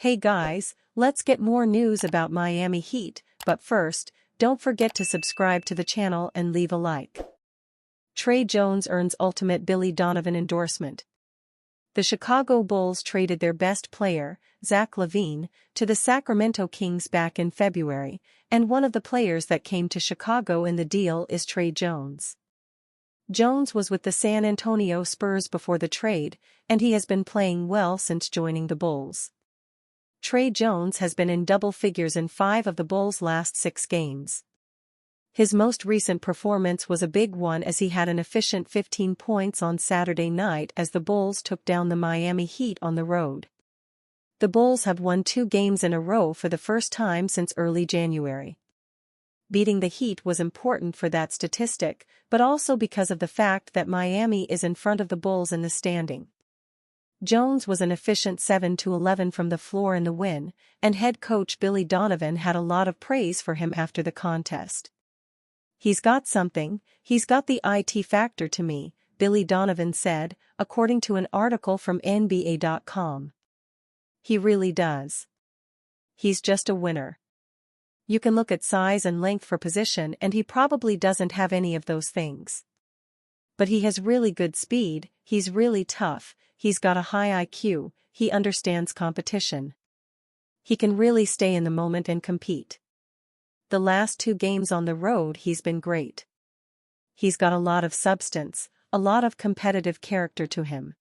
Hey guys, let's get more news about Miami Heat, but first, don't forget to subscribe to the channel and leave a like. Tre Jones earns ultimate Billy Donovan endorsement. The Chicago Bulls traded their best player, Zach LaVine, to the Sacramento Kings back in February, and one of the players that came to Chicago in the deal is Tre Jones. Jones was with the San Antonio Spurs before the trade, and he has been playing well since joining the Bulls. Tre Jones has been in double figures in 5 of the Bulls' last 6 games. His most recent performance was a big one as he had an efficient 15 points on Saturday night as the Bulls took down the Miami Heat on the road. The Bulls have won 2 games in a row for the first time since early January. Beating the Heat was important for that statistic, but also because of the fact that Miami is in front of the Bulls in the standing. Jones was an efficient 7-11 from the floor in the win, and head coach Billy Donovan had a lot of praise for him after the contest. "He's got something, he's got the it factor to me," Billy Donovan said, according to an article from NBA.com. "He really does. He's just a winner. You can look at size and length for position and he probably doesn't have any of those things. But he has really good speed, he's really tough, he's got a high IQ, he understands competition. He can really stay in the moment and compete. The last 2 games on the road he's been great. He's got a lot of substance, a lot of competitive character to him.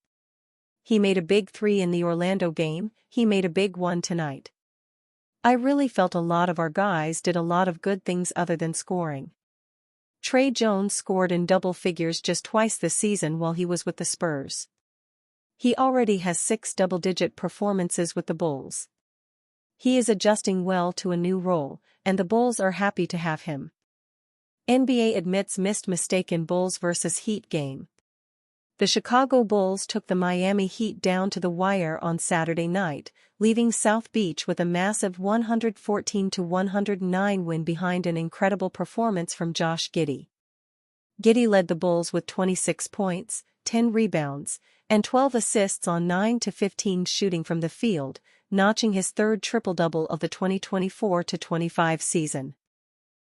He made a big 3 in the Orlando game, he made a big one tonight. I really felt a lot of our guys did a lot of good things other than scoring." Tre Jones scored in double figures just twice this season while he was with the Spurs. He already has 6 double-digit performances with the Bulls. He is adjusting well to a new role, and the Bulls are happy to have him. NBA admits missed mistake in Bulls vs. Heat game. The Chicago Bulls took the Miami Heat down to the wire on Saturday night, leaving South Beach with a massive 114-109 win behind an incredible performance from Josh Giddey. Giddey led the Bulls with 26 points, 10 rebounds, and 12 assists on 9-15 shooting from the field, notching his 3rd triple-double of the 2024-25 season.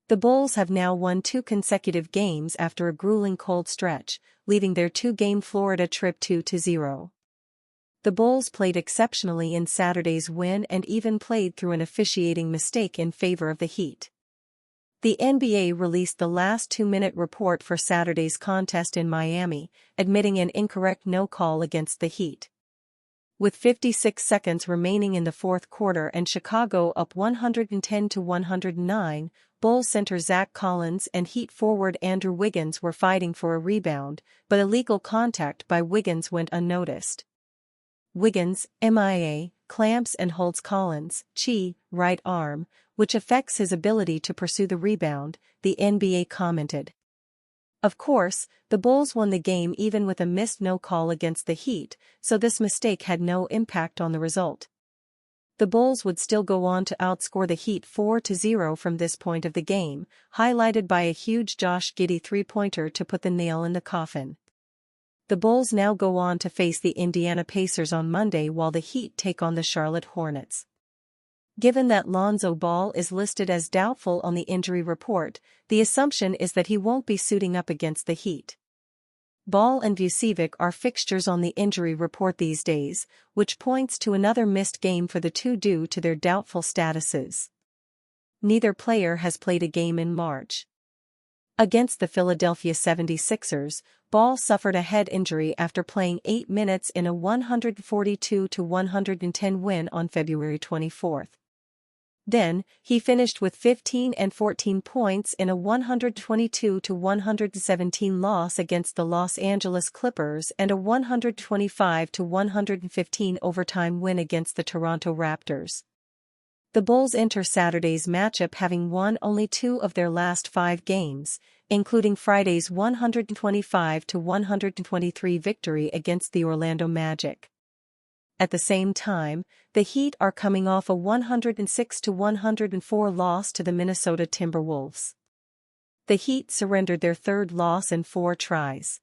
The Bulls have now won 2 consecutive games after a grueling cold stretch, leaving their 2-game Florida trip 2-0. The Bulls played exceptionally in Saturday's win and even played through an officiating mistake in favor of the Heat. The NBA released the last 2-minute report for Saturday's contest in Miami, admitting an incorrect no call against the Heat. With 56 seconds remaining in the 4th quarter and Chicago up 110-109, Bulls center Zach Collins and Heat forward Andrew Wiggins were fighting for a rebound, but illegal contact by Wiggins went unnoticed. Wiggins, MIA, clamps and holds Collins' right arm, which affects his ability to pursue the rebound, the NBA commented. Of course, the Bulls won the game even with a missed no call against the Heat, so this mistake had no impact on the result. The Bulls would still go on to outscore the Heat 4-0 from this point of the game, highlighted by a huge Josh Giddey 3-pointer to put the nail in the coffin. The Bulls now go on to face the Indiana Pacers on Monday while the Heat take on the Charlotte Hornets. Given that Lonzo Ball is listed as doubtful on the injury report, the assumption is that he won't be suiting up against the Heat. Ball and Vucevic are fixtures on the injury report these days, which points to another missed game for the two due to their doubtful statuses. Neither player has played a game in March. Against the Philadelphia 76ers, Ball suffered a head injury after playing 8 minutes in a 142-110 win on February 24. Then, he finished with 15 and 14 points in a 122-117 loss against the Los Angeles Clippers and a 125-115 overtime win against the Toronto Raptors. The Bulls enter Saturday's matchup having won only 2 of their last 5 games, including Friday's 125-123 victory against the Orlando Magic. At the same time, the Heat are coming off a 106-104 loss to the Minnesota Timberwolves. The Heat surrendered their 3rd loss in 4 tries.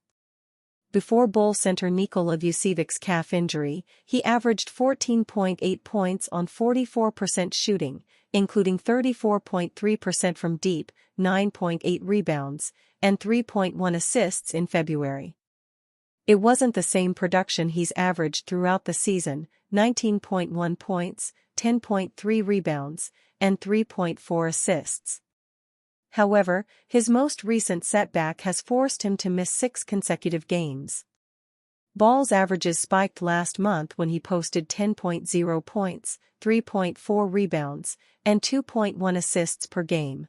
Before Bull center Nikola Vucevic's calf injury, he averaged 14.8 points on 44% shooting, including 34.3% from deep, 9.8 rebounds, and 3.1 assists in February. It wasn't the same production he's averaged throughout the season: 19.1 points, 10.3 rebounds, and 3.4 assists. However, his most recent setback has forced him to miss 6 consecutive games. Ball's averages spiked last month when he posted 10.0 points, 3.4 rebounds, and 2.1 assists per game.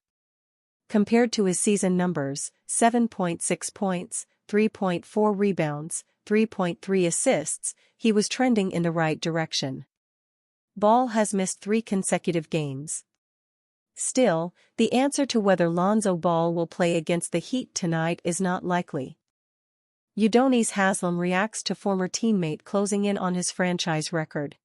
Compared to his season numbers, 7.6 points, 3.4 rebounds, 3.3 assists, he was trending in the right direction. Ball has missed 3 consecutive games. Still, the answer to whether Lonzo Ball will play against the Heat tonight is not likely. Udonis Haslem reacts to former teammate closing in on his franchise record.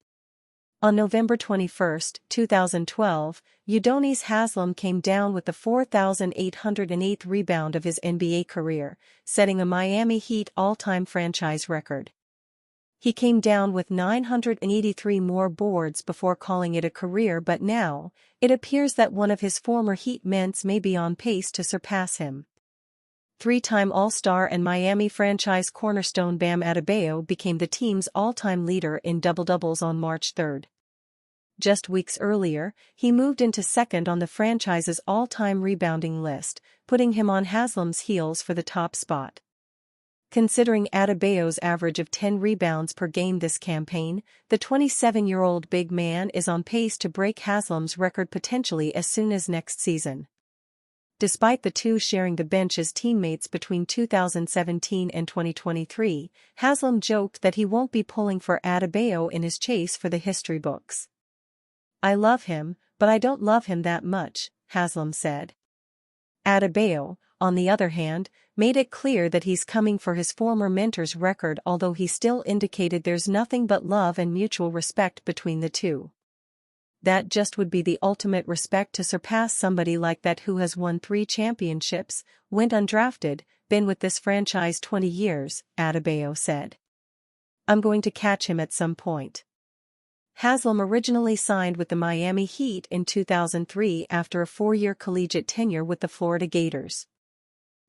On November 21, 2012, Udonis Haslem came down with the 4,808th rebound of his NBA career, setting a Miami Heat all-time franchise record. He came down with 983 more boards before calling it a career, but now, it appears that one of his former Heat mates may be on pace to surpass him. 3-time All-Star and Miami franchise cornerstone Bam Adebayo became the team's all-time leader in double-doubles on March 3. Just weeks earlier, he moved into second on the franchise's all-time rebounding list, putting him on Haslem's heels for the top spot. Considering Adebayo's average of 10 rebounds per game this campaign, the 27-year-old big man is on pace to break Haslem's record potentially as soon as next season. Despite the two sharing the bench as teammates between 2017 and 2023, Haslem joked that he won't be pulling for Adebayo in his chase for the history books. "I love him, but I don't love him that much," Haslem said. Adebayo, on the other hand, made it clear that he's coming for his former mentor's record, although he still indicated there's nothing but love and mutual respect between the two. "That just would be the ultimate respect to surpass somebody like that who has won 3 championships, went undrafted, been with this franchise 20 years, Adebayo said. "I'm going to catch him at some point." Haslem originally signed with the Miami Heat in 2003 after a 4-year collegiate tenure with the Florida Gators.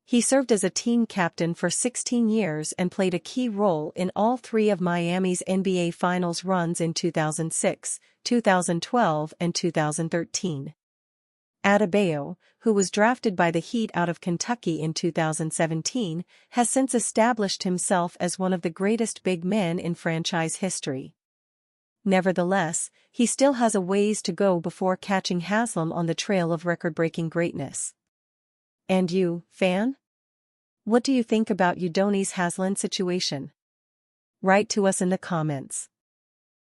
He served as a team captain for 16 years and played a key role in all 3 of Miami's NBA Finals runs in 2006, 2012 and 2013. Adebayo, who was drafted by the Heat out of Kentucky in 2017, has since established himself as one of the greatest big men in franchise history. Nevertheless, he still has a ways to go before catching Haslem on the trail of record-breaking greatness. And you, fan? What do you think about Udonis Haslem's situation? Write to us in the comments.